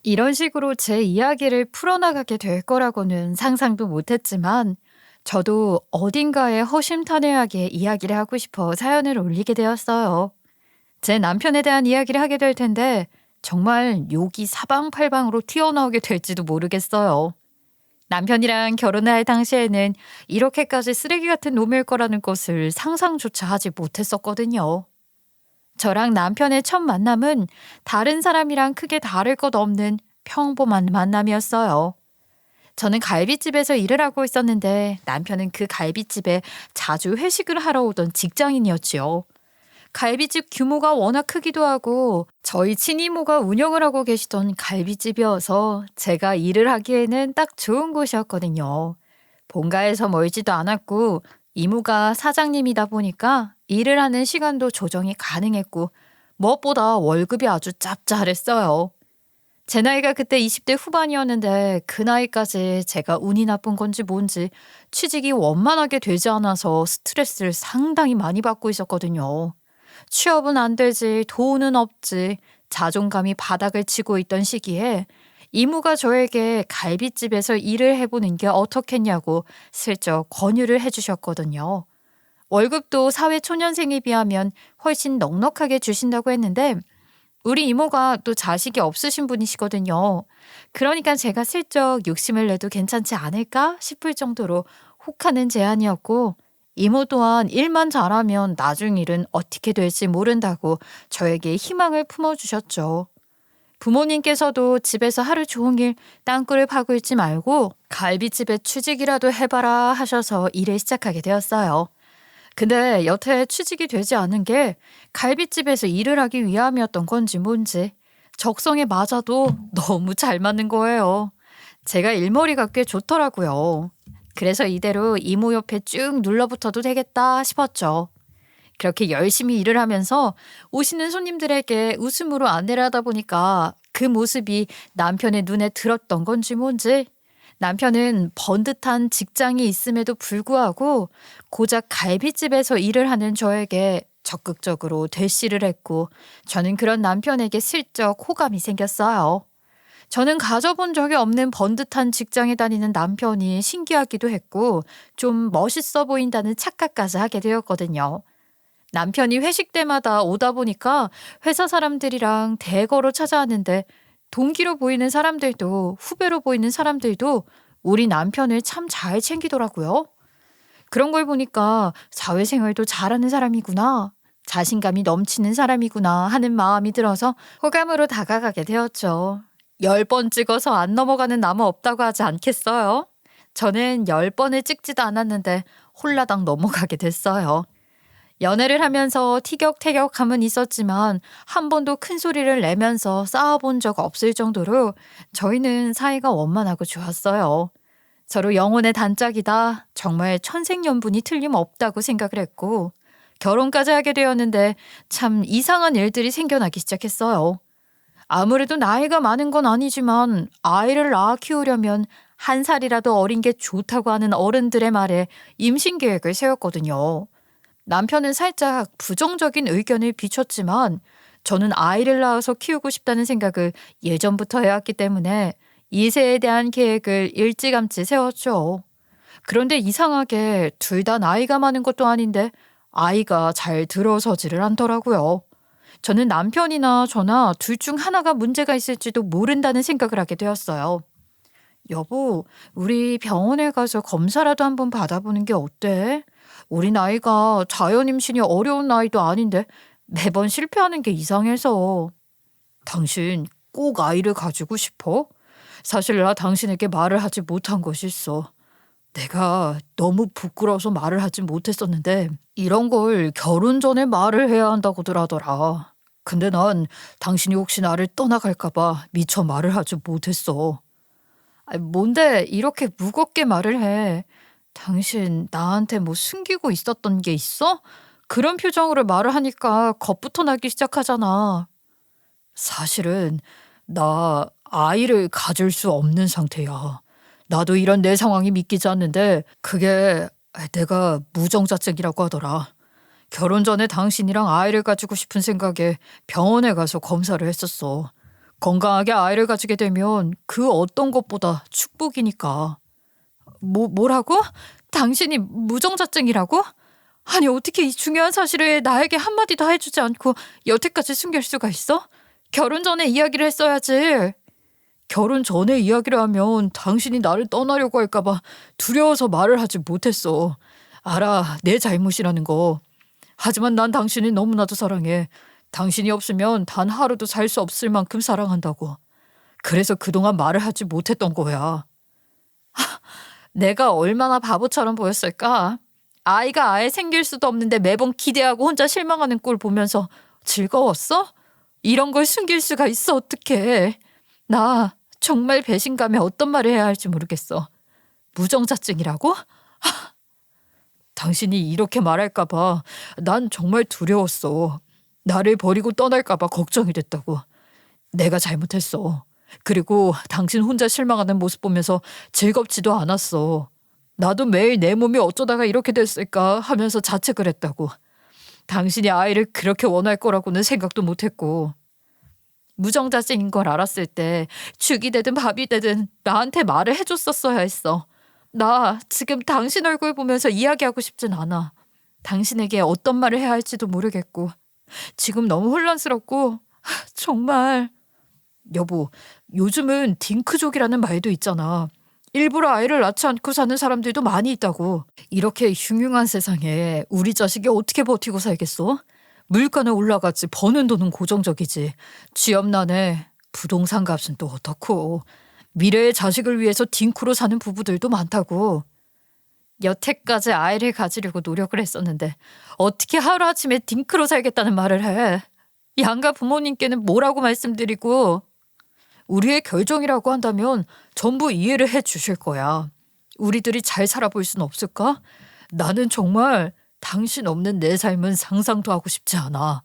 이런 식으로 제 이야기를 풀어나가게 될 거라고는 상상도 못했지만 저도 어딘가에 허심탄회하게 이야기를 하고 싶어 사연을 올리게 되었어요. 제 남편에 대한 이야기를 하게 될 텐데 정말 욕이 사방팔방으로 튀어나오게 될지도 모르겠어요. 남편이랑 결혼할 당시에는 이렇게까지 쓰레기 같은 놈일 거라는 것을 상상조차 하지 못했었거든요. 저랑 남편의 첫 만남은 다른 사람이랑 크게 다를 것 없는 평범한 만남이었어요. 저는 갈비집에서 일을 하고 있었는데 남편은 그 갈비집에 자주 회식을 하러 오던 직장인이었지요. 갈비집 규모가 워낙 크기도 하고 저희 친이모가 운영을 하고 계시던 갈비집이어서 제가 일을 하기에는 딱 좋은 곳이었거든요. 본가에서 멀지도 않았고 이모가 사장님이다 보니까 일을 하는 시간도 조정이 가능했고 무엇보다 월급이 아주 짭짤했어요. 제 나이가 그때 20대 후반이었는데 그 나이까지 제가 운이 나쁜 건지 뭔지 취직이 원만하게 되지 않아서 스트레스를 상당히 많이 받고 있었거든요. 취업은 안 되지, 돈은 없지, 자존감이 바닥을 치고 있던 시기에 이모가 저에게 갈비집에서 일을 해보는 게 어떻겠냐고 슬쩍 권유를 해주셨거든요. 월급도 사회초년생에 비하면 훨씬 넉넉하게 주신다고 했는데 우리 이모가 또 자식이 없으신 분이시거든요. 그러니까 제가 슬쩍 욕심을 내도 괜찮지 않을까 싶을 정도로 혹하는 제안이었고 이모 또한 일만 잘하면 나중 일은 어떻게 될지 모른다고 저에게 희망을 품어주셨죠. 부모님께서도 집에서 하루 종일 땅굴을 파고 있지 말고 갈비집에 취직이라도 해봐라 하셔서 일을 시작하게 되었어요. 근데 여태 취직이 되지 않은 게 갈비집에서 일을 하기 위함이었던 건지 뭔지 적성에 맞아도 너무 잘 맞는 거예요. 제가 일머리가 꽤 좋더라고요. 그래서 이대로 이모 옆에 쭉 눌러붙어도 되겠다 싶었죠. 그렇게 열심히 일을 하면서 오시는 손님들에게 웃음으로 안내를 하다 보니까 그 모습이 남편의 눈에 들었던 건지 뭔지 남편은 번듯한 직장이 있음에도 불구하고 고작 갈비집에서 일을 하는 저에게 적극적으로 대시를 했고 저는 그런 남편에게 슬쩍 호감이 생겼어요. 저는 가져본 적이 없는 번듯한 직장에 다니는 남편이 신기하기도 했고 좀 멋있어 보인다는 착각까지 하게 되었거든요. 남편이 회식 때마다 오다 보니까 회사 사람들이랑 대거로 찾아왔는데 동기로 보이는 사람들도 후배로 보이는 사람들도 우리 남편을 참 잘 챙기더라고요. 그런 걸 보니까 사회생활도 잘하는 사람이구나, 자신감이 넘치는 사람이구나 하는 마음이 들어서 호감으로 다가가게 되었죠. 10번 찍어서 안 넘어가는 나무 없다고 하지 않겠어요? 저는 10번을 찍지도 않았는데 홀라당 넘어가게 됐어요. 연애를 하면서 티격태격함은 있었지만 한 번도 큰 소리를 내면서 싸워본 적 없을 정도로 저희는 사이가 원만하고 좋았어요. 서로 영혼의 단짝이다. 정말 천생연분이 틀림없다고 생각을 했고 결혼까지 하게 되었는데 참 이상한 일들이 생겨나기 시작했어요. 아무래도 나이가 많은 건 아니지만 아이를 낳아 키우려면 한 살이라도 어린 게 좋다고 하는 어른들의 말에 임신 계획을 세웠거든요. 남편은 살짝 부정적인 의견을 비췄지만 저는 아이를 낳아서 키우고 싶다는 생각을 예전부터 해왔기 때문에 이세에 대한 계획을 일찌감치 세웠죠. 그런데 이상하게 둘 다 나이가 많은 것도 아닌데 아이가 잘 들어서지를 않더라고요. 저는 남편이나 저나 둘 중 하나가 문제가 있을지도 모른다는 생각을 하게 되었어요. 여보, 우리 병원에 가서 검사라도 한번 받아보는 게 어때? 우리 나이가 자연 임신이 어려운 나이도 아닌데 매번 실패하는 게 이상해서. 당신 꼭 아이를 가지고 싶어? 사실 나 당신에게 말을 하지 못한 것이 있어. 내가 너무 부끄러워서 말을 하지 못했었는데 이런 걸 결혼 전에 말을 해야 한다고들 하더라. 근데 난 당신이 혹시 나를 떠나갈까 봐 미처 말을 하지 못했어. 뭔데 이렇게 무겁게 말을 해? 당신 나한테 뭐 숨기고 있었던 게 있어? 그런 표정으로 말을 하니까 겁부터 나기 시작하잖아. 사실은 나 아이를 가질 수 없는 상태야. 나도 이런 내 상황이 믿기지 않는데 그게 내가 무정자증이라고 하더라. 결혼 전에 당신이랑 아이를 가지고 싶은 생각에 병원에 가서 검사를 했었어. 건강하게 아이를 가지게 되면 그 어떤 것보다 축복이니까. 뭐라고? 당신이 무정자증이라고? 아니, 어떻게 이 중요한 사실을 나에게 한마디도 해주지 않고 여태까지 숨길 수가 있어? 결혼 전에 이야기를 했어야지. 결혼 전에 이야기를 하면 당신이 나를 떠나려고 할까봐 두려워서 말을 하지 못했어. 알아, 내 잘못이라는 거. 하지만 난 당신을 너무나도 사랑해. 당신이 없으면 단 하루도 살 수 없을 만큼 사랑한다고. 그래서 그동안 말을 하지 못했던 거야. 내가 얼마나 바보처럼 보였을까? 아이가 아예 생길 수도 없는데 매번 기대하고 혼자 실망하는 꼴 보면서 즐거웠어? 이런 걸 숨길 수가 있어, 어떡해. 나 정말 배신감에 어떤 말을 해야 할지 모르겠어. 무정자증이라고? 당신이 이렇게 말할까봐 난 정말 두려웠어. 나를 버리고 떠날까봐 걱정이 됐다고. 내가 잘못했어. 그리고 당신 혼자 실망하는 모습 보면서 즐겁지도 않았어. 나도 매일 내 몸이 어쩌다가 이렇게 됐을까 하면서 자책을 했다고. 당신이 아이를 그렇게 원할 거라고는 생각도 못했고. 무정자증인 걸 알았을 때 죽이 되든 밥이 되든 나한테 말을 해줬었어야 했어. 나 지금 당신 얼굴 보면서 이야기하고 싶진 않아. 당신에게 어떤 말을 해야 할지도 모르겠고 지금 너무 혼란스럽고 정말. 여보, 요즘은 딩크족이라는 말도 있잖아. 일부러 아이를 낳지 않고 사는 사람들도 많이 있다고. 이렇게 흉흉한 세상에 우리 자식이 어떻게 버티고 살겠어? 물가는 올라가지 버는 돈은 고정적이지. 취업난에 부동산 값은 또 어떻고. 미래의 자식을 위해서 딩크로 사는 부부들도 많다고. 여태까지 아이를 가지려고 노력을 했었는데 어떻게 하루아침에 딩크로 살겠다는 말을 해. 양가 부모님께는 뭐라고 말씀드리고. 우리의 결정이라고 한다면 전부 이해를 해 주실 거야. 우리들이 잘 살아볼 순 없을까? 나는 정말 당신 없는 내 삶은 상상도 하고 싶지 않아.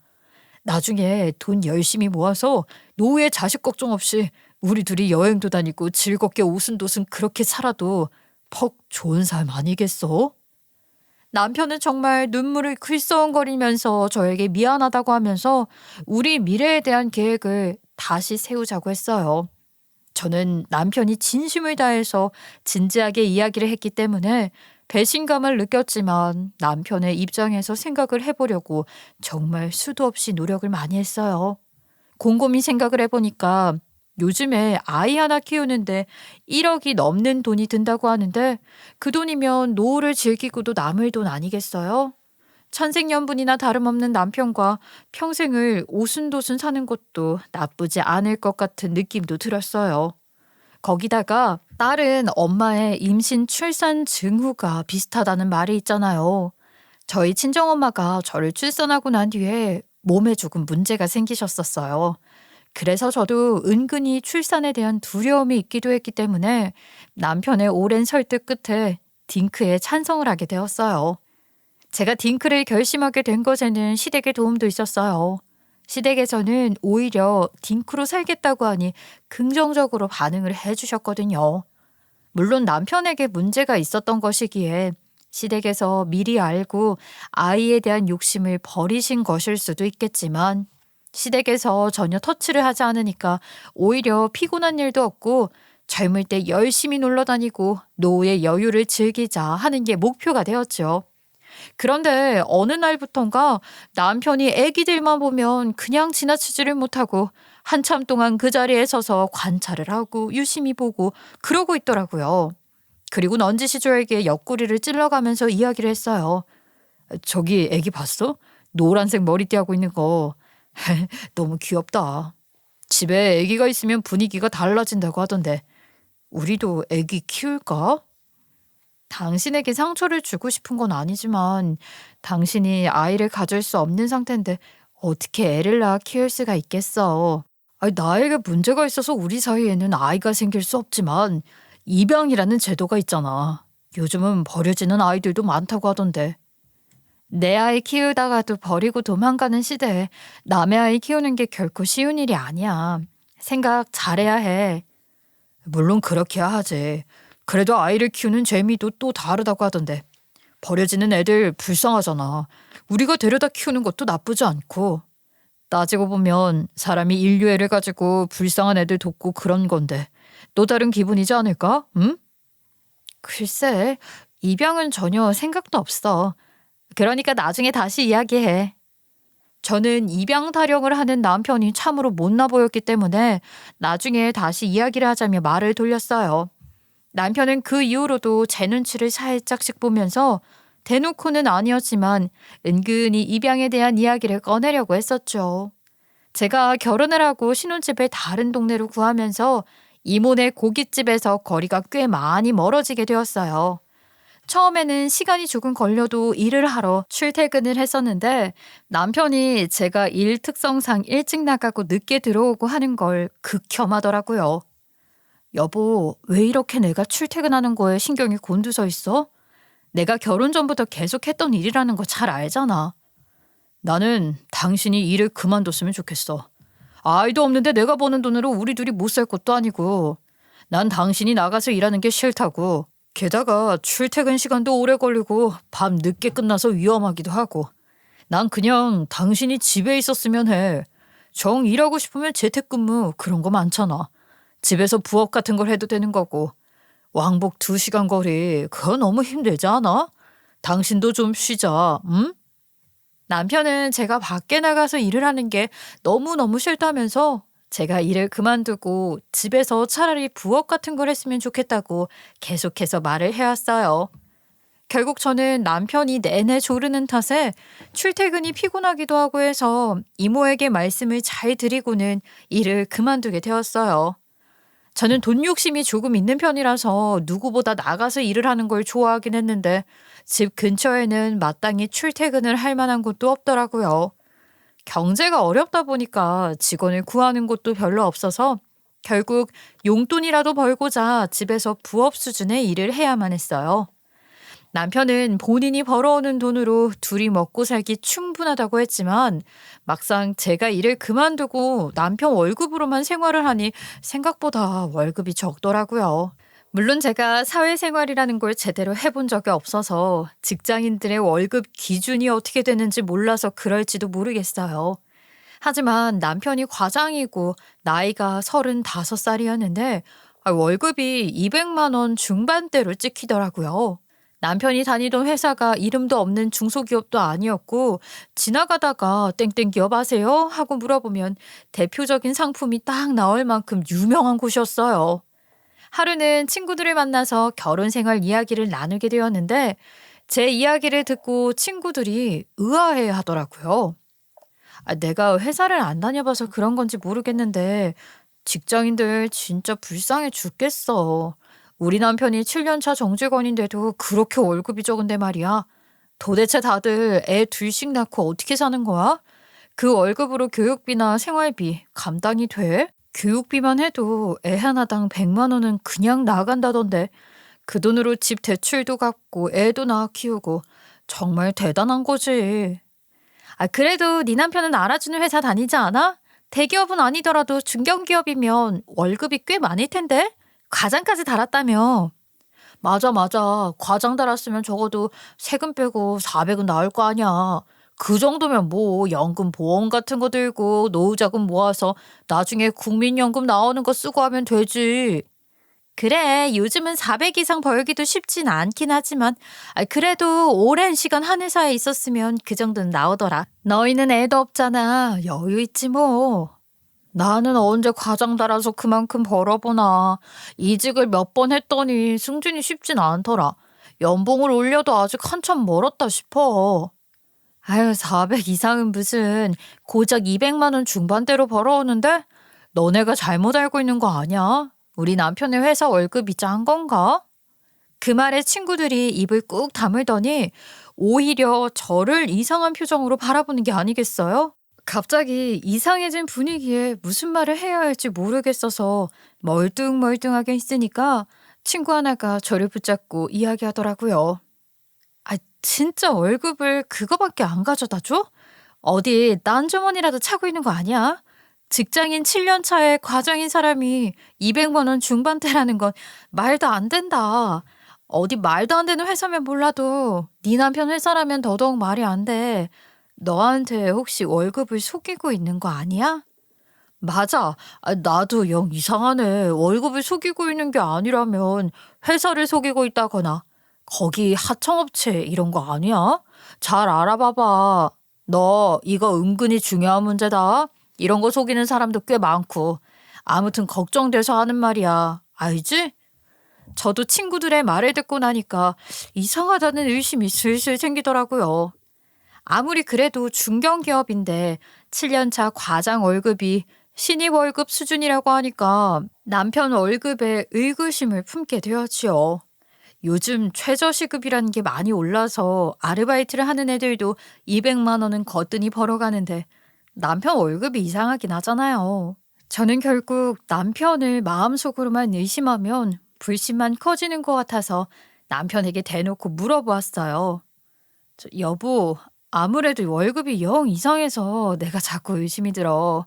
나중에 돈 열심히 모아서 노후에 자식 걱정 없이 우리 둘이 여행도 다니고 즐겁게 오순도순 그렇게 살아도 퍽 좋은 삶 아니겠어? 남편은 정말 눈물을 글썽거리면서 저에게 미안하다고 하면서 우리 미래에 대한 계획을 다시 세우자고 했어요. 저는 남편이 진심을 다해서 진지하게 이야기를 했기 때문에 배신감을 느꼈지만 남편의 입장에서 생각을 해보려고 정말 수도 없이 노력을 많이 했어요. 곰곰이 생각을 해보니까 요즘에 아이 하나 키우는데 1억이 넘는 돈이 든다고 하는데 그 돈이면 노후를 즐기고도 남을 돈 아니겠어요? 천생연분이나 다름없는 남편과 평생을 오순도순 사는 것도 나쁘지 않을 것 같은 느낌도 들었어요. 거기다가 딸은 엄마의 임신 출산 증후가 비슷하다는 말이 있잖아요. 저희 친정엄마가 저를 출산하고 난 뒤에 몸에 조금 문제가 생기셨었어요. 그래서 저도 은근히 출산에 대한 두려움이 있기도 했기 때문에 남편의 오랜 설득 끝에 딩크에 찬성을 하게 되었어요. 제가 딩크를 결심하게 된 것에는 시댁의 도움도 있었어요. 시댁에서는 오히려 딩크로 살겠다고 하니 긍정적으로 반응을 해주셨거든요. 물론 남편에게 문제가 있었던 것이기에 시댁에서 미리 알고 아이에 대한 욕심을 버리신 것일 수도 있겠지만 시댁에서 전혀 터치를 하지 않으니까 오히려 피곤한 일도 없고 젊을 때 열심히 놀러 다니고 노후의 여유를 즐기자 하는 게 목표가 되었죠. 그런데 어느 날부턴가 남편이 애기들만 보면 그냥 지나치지를 못하고 한참 동안 그 자리에 서서 관찰을 하고 유심히 보고 그러고 있더라고요. 그리고 넌지시 저에게 옆구리를 찔러가면서 이야기를 했어요. 저기 애기 봤어? 노란색 머리띠 하고 있는 거. 너무 귀엽다. 집에 애기가 있으면 분위기가 달라진다고 하던데 우리도 애기 키울까? 당신에게 상처를 주고 싶은 건 아니지만 당신이 아이를 가질 수 없는 상태인데 어떻게 애를 낳아 키울 수가 있겠어. 아니, 나에게 문제가 있어서 우리 사이에는 아이가 생길 수 없지만 입양이라는 제도가 있잖아. 요즘은 버려지는 아이들도 많다고 하던데. 내 아이 키우다가도 버리고 도망가는 시대에 남의 아이 키우는 게 결코 쉬운 일이 아니야. 생각 잘해야 해. 물론 그렇게야 하지. 그래도 아이를 키우는 재미도 또 다르다고 하던데. 버려지는 애들 불쌍하잖아. 우리가 데려다 키우는 것도 나쁘지 않고. 따지고 보면 사람이 인류애를 가지고 불쌍한 애들 돕고 그런 건데 또 다른 기분이지 않을까? 응? 글쎄, 입양은 전혀 생각도 없어. 그러니까 나중에 다시 이야기해. 저는 입양 타령을 하는 남편이 참으로 못나 보였기 때문에 나중에 다시 이야기를 하자며 말을 돌렸어요. 남편은 그 이후로도 제 눈치를 살짝씩 보면서 대놓고는 아니었지만 은근히 입양에 대한 이야기를 꺼내려고 했었죠. 제가 결혼을 하고 신혼집을 다른 동네로 구하면서 이모네 고깃집에서 거리가 꽤 많이 멀어지게 되었어요. 처음에는 시간이 조금 걸려도 일을 하러 출퇴근을 했었는데 남편이 제가 일 특성상 일찍 나가고 늦게 들어오고 하는 걸 극혐하더라고요. 여보, 왜 이렇게 내가 출퇴근하는 거에 신경이 곤두서 있어? 내가 결혼 전부터 계속 했던 일이라는 거 잘 알잖아. 나는 당신이 일을 그만뒀으면 좋겠어. 아이도 없는데 내가 버는 돈으로 우리 둘이 못 살 것도 아니고. 난 당신이 나가서 일하는 게 싫다고. 게다가 출퇴근 시간도 오래 걸리고 밤 늦게 끝나서 위험하기도 하고. 난 그냥 당신이 집에 있었으면 해. 정 일하고 싶으면 재택근무 그런 거 많잖아. 집에서 부업 같은 걸 해도 되는 거고. 왕복 2시간 거리 그거 너무 힘들지 않아? 당신도 좀 쉬자. 응? 남편은 제가 밖에 나가서 일을 하는 게 너무너무 싫다면서 제가 일을 그만두고 집에서 차라리 부업 같은 걸 했으면 좋겠다고 계속해서 말을 해왔어요. 결국 저는 남편이 내내 조르는 탓에 출퇴근이 피곤하기도 하고 해서 이모에게 말씀을 잘 드리고는 일을 그만두게 되었어요. 저는 돈 욕심이 조금 있는 편이라서 누구보다 나가서 일을 하는 걸 좋아하긴 했는데 집 근처에는 마땅히 출퇴근을 할 만한 곳도 없더라고요. 경제가 어렵다 보니까 직원을 구하는 곳도 별로 없어서 결국 용돈이라도 벌고자 집에서 부업 수준의 일을 해야만 했어요. 남편은 본인이 벌어오는 돈으로 둘이 먹고 살기 충분하다고 했지만 막상 제가 일을 그만두고 남편 월급으로만 생활을 하니 생각보다 월급이 적더라고요. 물론 제가 사회생활이라는 걸 제대로 해본 적이 없어서 직장인들의 월급 기준이 어떻게 되는지 몰라서 그럴지도 모르겠어요. 하지만 남편이 과장이고 나이가 35살이었는데 월급이 200만 원 중반대로 찍히더라고요. 남편이 다니던 회사가 이름도 없는 중소기업도 아니었고 지나가다가 땡땡 기업 아세요? 하고 물어보면 대표적인 상품이 딱 나올 만큼 유명한 곳이었어요. 하루는 친구들을 만나서 결혼 생활 이야기를 나누게 되었는데 제 이야기를 듣고 친구들이 의아해 하더라고요. 내가 회사를 안 다녀봐서 그런 건지 모르겠는데 직장인들 진짜 불쌍해 죽겠어. 우리 남편이 7년 차 정직원인데도 그렇게 월급이 적은데 말이야. 도대체 다들 애 둘씩 낳고 어떻게 사는 거야? 그 월급으로 교육비나 생활비 감당이 돼? 교육비만 해도 애 하나당 100만 원은 그냥 나간다던데 그 돈으로 집 대출도 갚고 애도 낳아 키우고 정말 대단한 거지. 그래도 네 남편은 알아주는 회사 다니지 않아? 대기업은 아니더라도 중견기업이면 월급이 꽤 많을 텐데? 과장까지 달았다며. 맞아, 맞아. 과장 달았으면 적어도 세금 빼고 400은 나올 거 아니야. 그 정도면 뭐 연금 보험 같은 거 들고 노후자금 모아서 나중에 국민연금 나오는 거 쓰고 하면 되지. 그래, 요즘은 400 이상 벌기도 쉽진 않긴 하지만 그래도 오랜 시간 한 회사에 있었으면 그 정도는 나오더라. 너희는 애도 없잖아. 여유 있지 뭐. 나는 언제 과장 달아서 그만큼 벌어보나. 이직을 몇 번 했더니 승진이 쉽진 않더라. 연봉을 올려도 아직 한참 멀었다 싶어. 400 이상은 무슨 고작 200만 원 중반대로 벌어오는데? 너네가 잘못 알고 있는 거 아니야? 우리 남편의 회사 월급이 짠 건가? 그 말에 친구들이 입을 꾹 다물더니 오히려 저를 이상한 표정으로 바라보는 게 아니겠어요? 갑자기 이상해진 분위기에 무슨 말을 해야 할지 모르겠어서 멀뚱멀뚱하게 있으니까 친구 하나가 저를 붙잡고 이야기하더라고요. 진짜 월급을 그거밖에 안 가져다 줘? 어디 난 주머니라도 차고 있는 거 아니야? 직장인 7년 차에 과장인 사람이 200만 원 중반대라는 건 말도 안 된다. 어디 말도 안 되는 회사면 몰라도 네 남편 회사라면 더더욱 말이 안 돼. 너한테 혹시 월급을 속이고 있는 거 아니야? 맞아. 나도 영 이상하네. 월급을 속이고 있는 게 아니라면 회사를 속이고 있다거나 거기 하청업체 이런 거 아니야? 잘 알아봐봐. 너 이거 은근히 중요한 문제다. 이런 거 속이는 사람도 꽤 많고. 아무튼 걱정돼서 하는 말이야. 알지? 저도 친구들의 말을 듣고 나니까 이상하다는 의심이 슬슬 생기더라고요. 아무리 그래도 중견기업인데 7년차 과장 월급이 신입 월급 수준이라고 하니까 남편 월급에 의구심을 품게 되었지요. 요즘 최저시급이라는 게 많이 올라서 아르바이트를 하는 애들도 200만 원은 거뜬히 벌어가는데 남편 월급이 이상하긴 하잖아요. 저는 결국 남편을 마음속으로만 의심하면 불신만 커지는 것 같아서 남편에게 대놓고 물어보았어요. 여보, 아무래도 월급이 영 이상해서 내가 자꾸 의심이 들어.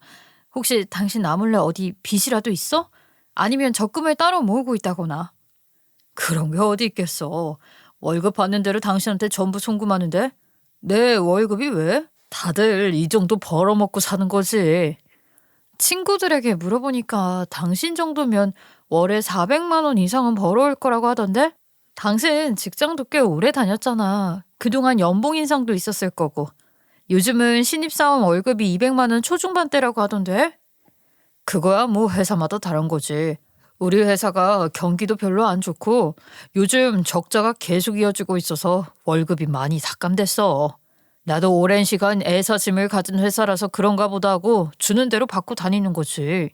혹시 당신 나 몰래 어디 빚이라도 있어? 아니면 적금을 따로 모으고 있다거나. 그런 게 어디 있겠어. 월급 받는 대로 당신한테 전부 송금하는데? 내 월급이 왜? 다들 이 정도 벌어먹고 사는 거지. 친구들에게 물어보니까 당신 정도면 월에 400만 원 이상은 벌어올 거라고 하던데? 당신 직장도 꽤 오래 다녔잖아. 그동안 연봉 인상도 있었을 거고. 요즘은 신입사원 월급이 200만 원 초중반대라고 하던데? 그거야 뭐 회사마다 다른 거지. 우리 회사가 경기도 별로 안 좋고 요즘 적자가 계속 이어지고 있어서 월급이 많이 삭감됐어. 나도 오랜 시간 애사심을 가진 회사라서 그런가 보다 하고 주는 대로 받고 다니는 거지.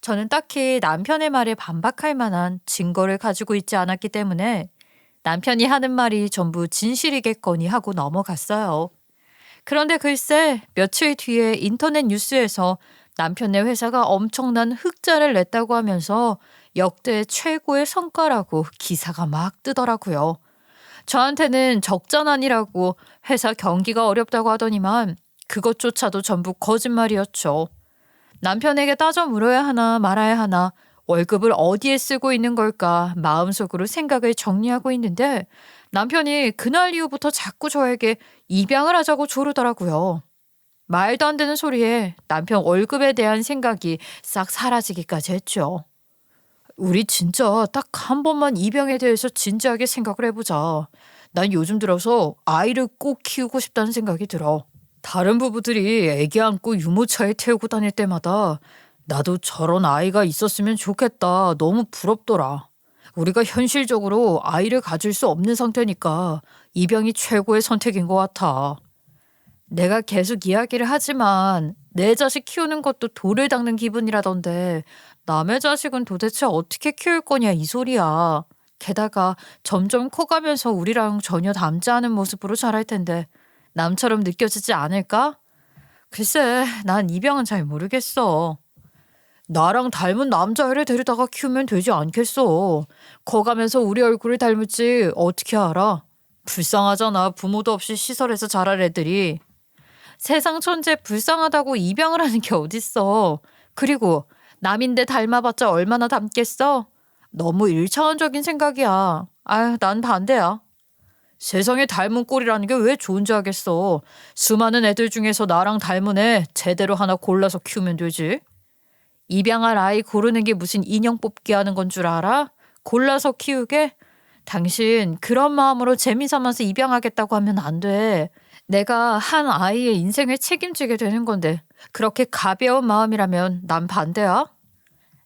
저는 딱히 남편의 말에 반박할 만한 증거를 가지고 있지 않았기 때문에 남편이 하는 말이 전부 진실이겠거니 하고 넘어갔어요. 그런데 글쎄 며칠 뒤에 인터넷 뉴스에서 남편네 회사가 엄청난 흑자를 냈다고 하면서 역대 최고의 성과라고 기사가 막 뜨더라고요. 저한테는 적자난이라고 회사 경기가 어렵다고 하더니만 그것조차도 전부 거짓말이었죠. 남편에게 따져 물어야 하나 말아야 하나 월급을 어디에 쓰고 있는 걸까 마음속으로 생각을 정리하고 있는데 남편이 그날 이후부터 자꾸 저에게 입양을 하자고 조르더라고요. 말도 안 되는 소리에 남편 월급에 대한 생각이 싹 사라지기까지 했죠. 우리 진짜 딱 한 번만 입양에 대해서 진지하게 생각을 해보자. 난 요즘 들어서 아이를 꼭 키우고 싶다는 생각이 들어. 다른 부부들이 애기 안고 유모차에 태우고 다닐 때마다 나도 저런 아이가 있었으면 좋겠다. 너무 부럽더라. 우리가 현실적으로 아이를 가질 수 없는 상태니까 입양이 최고의 선택인 것 같아. 내가 계속 이야기를 하지만 내 자식 키우는 것도 돌을 닦는 기분이라던데 남의 자식은 도대체 어떻게 키울 거냐 이 소리야. 게다가 점점 커가면서 우리랑 전혀 닮지 않은 모습으로 자랄 텐데 남처럼 느껴지지 않을까? 글쎄, 난 입양은 잘 모르겠어. 나랑 닮은 남자애를 데려다가 키우면 되지 않겠어. 커가면서 우리 얼굴을 닮을지 어떻게 알아? 불쌍하잖아. 부모도 없이 시설에서 자랄 애들이. 세상 천재 불쌍하다고 입양을 하는 게 어딨어. 그리고 남인데 닮아봤자 얼마나 닮겠어? 너무 일차원적인 생각이야. 아유, 난 반대야. 세상에 닮은 꼴이라는 게 왜 좋은지 알겠어. 수많은 애들 중에서 나랑 닮은 애 제대로 하나 골라서 키우면 되지. 입양할 아이 고르는 게 무슨 인형 뽑기 하는 건 줄 알아? 골라서 키우게? 당신 그런 마음으로 재미삼아서 입양하겠다고 하면 안 돼. 내가 한 아이의 인생을 책임지게 되는 건데 그렇게 가벼운 마음이라면 난 반대야.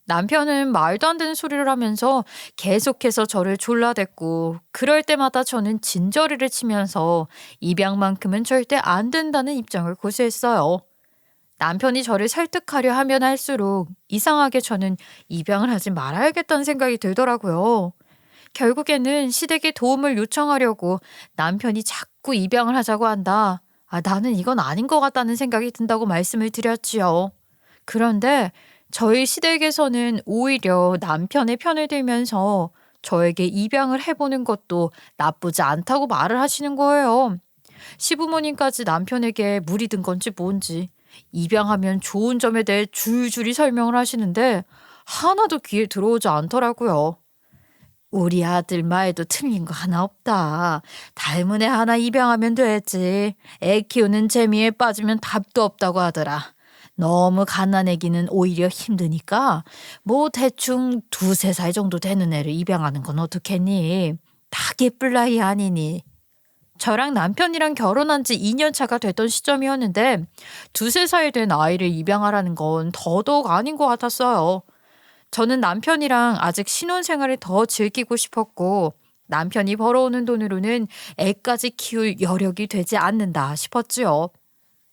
남편은 말도 안 되는 소리를 하면서 계속해서 저를 졸라댔고 그럴 때마다 저는 진저리를 치면서 입양만큼은 절대 안 된다는 입장을 고수했어요. 남편이 저를 설득하려 하면 할수록 이상하게 저는 입양을 하지 말아야겠다는 생각이 들더라고요. 결국에는 시댁에 도움을 요청하려고 남편이 자꾸 입양을 하자고 한다. 나는 이건 아닌 것 같다는 생각이 든다고 말씀을 드렸지요. 그런데 저희 시댁에서는 오히려 남편의 편을 들면서 저에게 입양을 해보는 것도 나쁘지 않다고 말을 하시는 거예요. 시부모님까지 남편에게 물이 든 건지 뭔지 입양하면 좋은 점에 대해 줄줄이 설명을 하시는데 하나도 귀에 들어오지 않더라고요. 우리 아들 말도 틀린 거 하나 없다. 닮은 애 하나 입양하면 되지. 애 키우는 재미에 빠지면 답도 없다고 하더라. 너무 갓난애기는 오히려 힘드니까 뭐 대충 두세 살 정도 되는 애를 입양하는 건 어떻겠니? 다 예쁠 나이 아니니. 저랑 남편이랑 결혼한 지 2년 차가 됐던 시점이었는데 두세 살 된 아이를 입양하라는 건 더더욱 아닌 것 같았어요. 저는 남편이랑 아직 신혼생활을 더 즐기고 싶었고 남편이 벌어오는 돈으로는 애까지 키울 여력이 되지 않는다 싶었지요.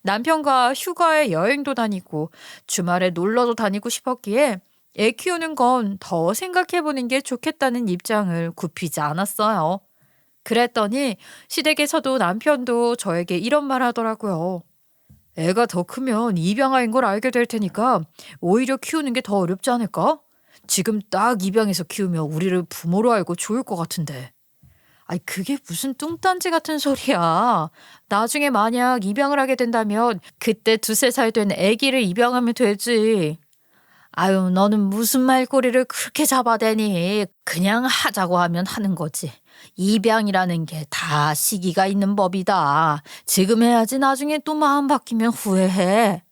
남편과 휴가에 여행도 다니고 주말에 놀러도 다니고 싶었기에 애 키우는 건 더 생각해보는 게 좋겠다는 입장을 굽히지 않았어요. 그랬더니 시댁에서도 남편도 저에게 이런 말 하더라고요. 애가 더 크면 입양아인 걸 알게 될 테니까 오히려 키우는 게 더 어렵지 않을까? 지금 딱 입양해서 키우면 우리를 부모로 알고 좋을 것 같은데. 아이, 그게 무슨 뚱딴지 같은 소리야. 나중에 만약 입양을 하게 된다면 그때 두세 살 된 아기를 입양하면 되지. 아유, 너는 무슨 말꼬리를 그렇게 잡아대니. 그냥 하자고 하면 하는 거지. 입양이라는 게 다 시기가 있는 법이다. 지금 해야지 나중에 또 마음 바뀌면 후회해.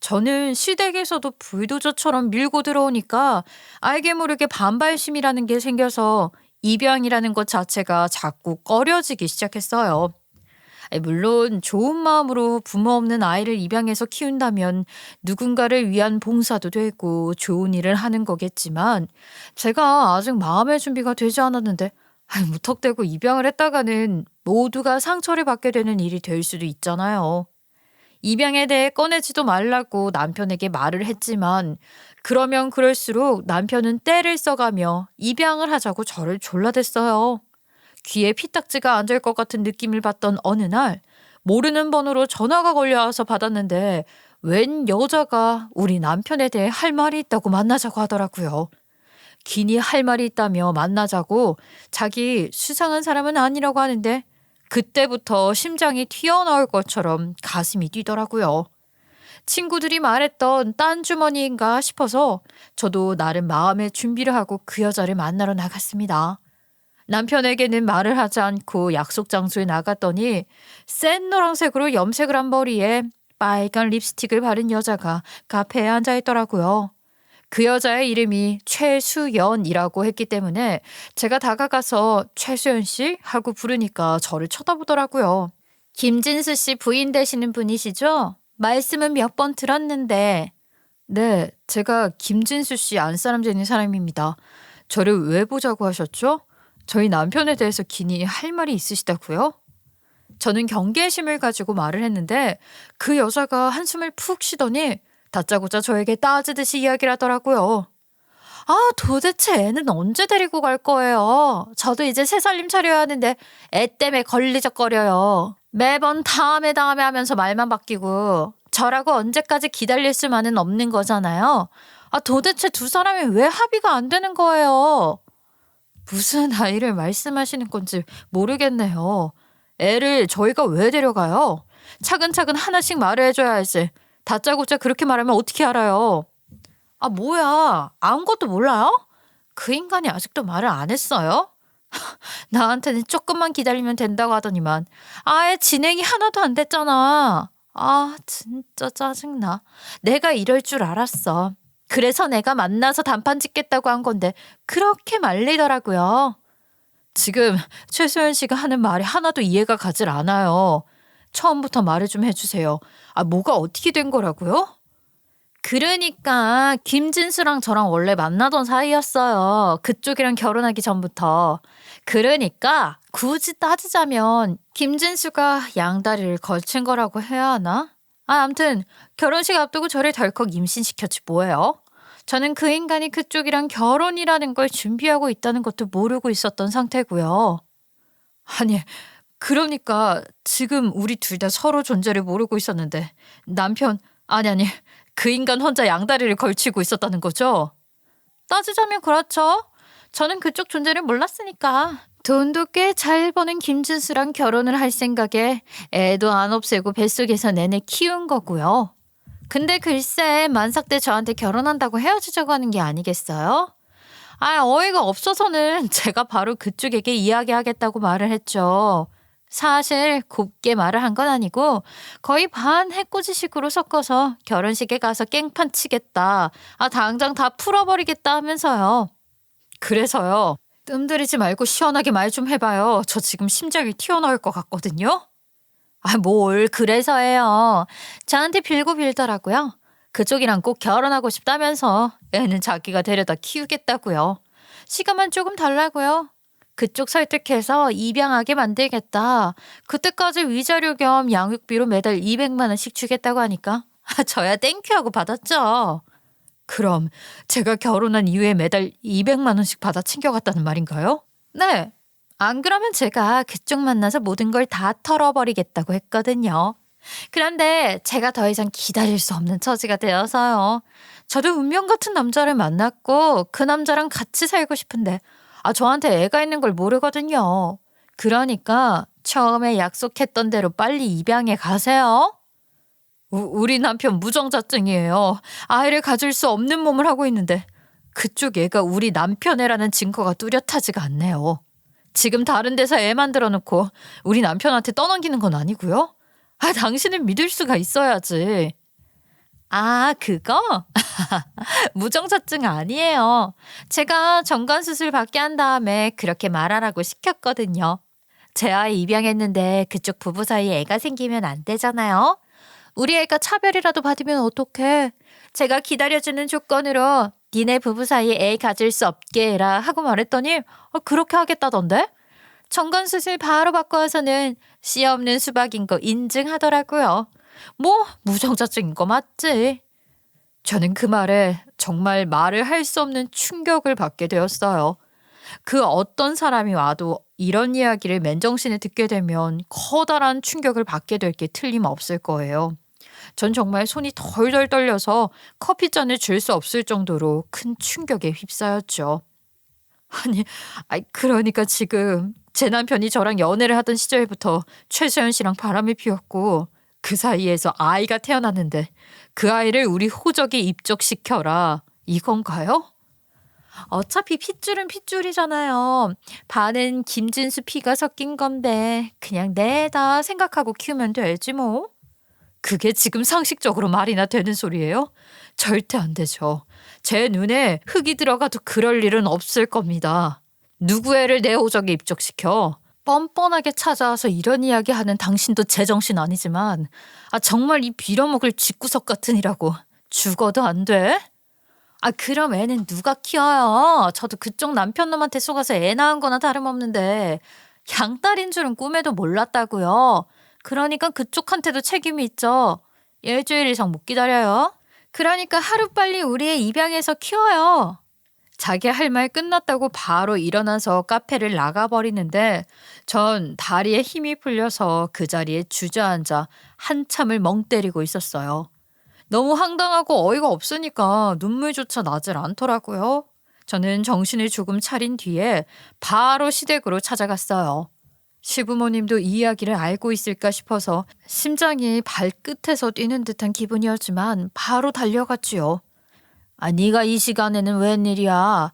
저는 시댁에서도 불도저처럼 밀고 들어오니까 알게 모르게 반발심이라는 게 생겨서 입양이라는 것 자체가 자꾸 꺼려지기 시작했어요. 물론 좋은 마음으로 부모 없는 아이를 입양해서 키운다면 누군가를 위한 봉사도 되고 좋은 일을 하는 거겠지만 제가 아직 마음의 준비가 되지 않았는데 무턱대고 입양을 했다가는 모두가 상처를 받게 되는 일이 될 수도 있잖아요. 입양에 대해 꺼내지도 말라고 남편에게 말을 했지만 그러면 그럴수록 남편은 떼를 써가며 입양을 하자고 저를 졸라댔어요. 귀에 피딱지가 안 될 것 같은 느낌을 받던 어느 날 모르는 번호로 전화가 걸려와서 받았는데 웬 여자가 우리 남편에 대해 할 말이 있다고 만나자고 하더라고요. 기니 할 말이 있다며 만나자고 자기 수상한 사람은 아니라고 하는데 그때부터 심장이 튀어나올 것처럼 가슴이 뛰더라고요. 친구들이 말했던 딴 주머니인가 싶어서 저도 나름 마음의 준비를 하고 그 여자를 만나러 나갔습니다. 남편에게는 말을 하지 않고 약속 장소에 나갔더니 센 노란색으로 염색을 한 머리에 빨간 립스틱을 바른 여자가 카페에 앉아 있더라고요. 그 여자의 이름이 최수연이라고 했기 때문에 제가 다가가서 최수연 씨? 하고 부르니까 저를 쳐다보더라고요. 김진수 씨 부인 되시는 분이시죠? 말씀은 몇 번 들었는데. 네, 제가 김진수 씨 안사람 되는 사람입니다. 저를 왜 보자고 하셨죠? 저희 남편에 대해서 기니 할 말이 있으시다고요? 저는 경계심을 가지고 말을 했는데 그 여자가 한숨을 푹 쉬더니 다짜고짜 저에게 따지듯이 이야기를 하더라고요. 아, 도대체 애는 언제 데리고 갈 거예요? 저도 이제 새 살림 차려야 하는데 애 때문에 걸리적거려요. 매번 다음에 하면서 말만 바뀌고 저라고 언제까지 기다릴 수만은 없는 거잖아요. 아, 도대체 두 사람이 왜 합의가 안 되는 거예요? 무슨 아이를 말씀하시는 건지 모르겠네요. 애를 저희가 왜 데려가요? 차근차근 하나씩 말을 해줘야 할지. 다짜고짜 그렇게 말하면 어떻게 알아요? 아, 뭐야. 아무것도 몰라요? 그 인간이 아직도 말을 안 했어요? 나한테는 조금만 기다리면 된다고 하더니만 아예 진행이 하나도 안 됐잖아. 아, 진짜 짜증나. 내가 이럴 줄 알았어. 그래서 내가 만나서 단판 짓겠다고 한 건데 그렇게 말리더라고요. 지금 최소연 씨가 하는 말이 하나도 이해가 가질 않아요. 처음부터 말을 좀 해주세요. 아, 뭐가 어떻게 된 거라고요? 그러니까 김진수랑 저랑 원래 만나던 사이였어요. 그쪽이랑 결혼하기 전부터. 그러니까 굳이 따지자면 김진수가 양다리를 걸친 거라고 해야 하나? 암튼 결혼식 앞두고 저를 덜컥 임신시켰지 뭐예요? 저는 그 인간이 그쪽이랑 결혼이라는 걸 준비하고 있다는 것도 모르고 있었던 상태고요. 아니, 그러니까 지금 우리 둘 다 서로 존재를 모르고 있었는데 남편, 아니, 그 인간 혼자 양다리를 걸치고 있었다는 거죠? 따지자면 그렇죠. 저는 그쪽 존재를 몰랐으니까. 돈도 꽤 잘 버는 김진수랑 결혼을 할 생각에 애도 안 없애고 뱃속에서 내내 키운 거고요. 근데 글쎄 만삭 때 저한테 결혼한다고 헤어지자고 하는 게 아니겠어요? 어이가 없어서는 제가 바로 그쪽에게 이야기하겠다고 말을 했죠. 사실 곱게 말을 한 건 아니고 거의 반 해코지식으로 섞어서 결혼식에 가서 깽판 치겠다. 당장 다 풀어버리겠다 하면서요. 그래서요. 뜸들이지 말고 시원하게 말 좀 해봐요. 저 지금 심장이 튀어나올 것 같거든요. 뭘 그래서예요. 저한테 빌고 빌더라고요. 그쪽이랑 꼭 결혼하고 싶다면서 애는 자기가 데려다 키우겠다고요. 시간만 조금 달라고요. 그쪽 설득해서 입양하게 만들겠다. 그때까지 위자료 겸 양육비로 매달 200만 원씩 주겠다고 하니까 저야 땡큐 하고 받았죠. 그럼 제가 결혼한 이후에 매달 200만 원씩 받아 챙겨갔다는 말인가요? 네. 안 그러면 제가 그쪽 만나서 모든 걸 다 털어버리겠다고 했거든요. 그런데 제가 더 이상 기다릴 수 없는 처지가 되어서요. 저도 운명 같은 남자를 만났고 그 남자랑 같이 살고 싶은데 저한테 애가 있는 걸 모르거든요. 그러니까 처음에 약속했던 대로 빨리 입양해 가세요. 우리 남편 무정자증이에요. 아이를 가질 수 없는 몸을 하고 있는데 그쪽 애가 우리 남편 애라는 증거가 뚜렷하지가 않네요. 지금 다른 데서 애 만들어 놓고 우리 남편한테 떠넘기는 건 아니고요. 당신은 믿을 수가 있어야지. 그거? 무정자증 아니에요. 제가 정관수술 받게 한 다음에 그렇게 말하라고 시켰거든요. 제 아이 입양했는데 그쪽 부부 사이에 애가 생기면 안 되잖아요. 우리 애가 차별이라도 받으면 어떡해. 제가 기다려주는 조건으로 니네 부부 사이에 애 가질 수 없게 해라 하고 말했더니 그렇게 하겠다던데? 정관수술 바로 받고 와서는 씨 없는 수박인 거 인증하더라고요. 무정자증인 거 맞지? 저는 그 말에 정말 말을 할 수 없는 충격을 받게 되었어요. 그 어떤 사람이 와도 이런 이야기를 맨정신에 듣게 되면 커다란 충격을 받게 될 게 틀림없을 거예요. 전 정말 손이 덜덜 떨려서 커피잔을 줄 수 없을 정도로 큰 충격에 휩싸였죠. 그러니까 지금 제 남편이 저랑 연애를 하던 시절부터 최소연 씨랑 바람이 피웠고 그 사이에서 아이가 태어났는데 그 아이를 우리 호적에 입적시켜라 이건가요? 어차피 핏줄은 핏줄이잖아요. 반은 김진수 피가 섞인 건데 그냥 내다 생각하고 키우면 되지 뭐. 그게 지금 상식적으로 말이나 되는 소리예요? 절대 안 되죠. 제 눈에 흙이 들어가도 그럴 일은 없을 겁니다. 누구 애를 내 호적에 입적시켜? 뻔뻔하게 찾아와서 이런 이야기하는 당신도 제정신 아니지만 정말 이 빌어먹을 쥐구석 같은 이라고 죽어도 안 돼? 그럼 애는 누가 키워요? 저도 그쪽 남편 놈한테 속아서 애 낳은 거나 다름없는데 양딸인 줄은 꿈에도 몰랐다고요. 그러니까 그쪽한테도 책임이 있죠. 일주일 이상 못 기다려요. 그러니까 하루빨리 우리 애 입양해서 키워요. 자기 할 말 끝났다고 바로 일어나서 카페를 나가버리는데 전 다리에 힘이 풀려서 그 자리에 주저앉아 한참을 멍 때리고 있었어요. 너무 황당하고 어이가 없으니까 눈물조차 나질 않더라고요. 저는 정신을 조금 차린 뒤에 바로 시댁으로 찾아갔어요. 시부모님도 이 이야기를 알고 있을까 싶어서 심장이 발끝에서 뛰는 듯한 기분이었지만 바로 달려갔지요. 네가 이 시간에는 웬일이야?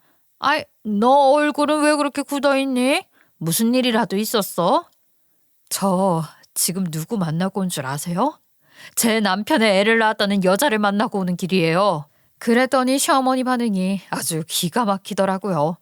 너 얼굴은 왜 그렇게 굳어있니? 무슨 일이라도 있었어? 저 지금 누구 만나고 온 줄 아세요? 제 남편의 애를 낳았다는 여자를 만나고 오는 길이에요. 그랬더니 시어머니 반응이 아주 기가 막히더라고요.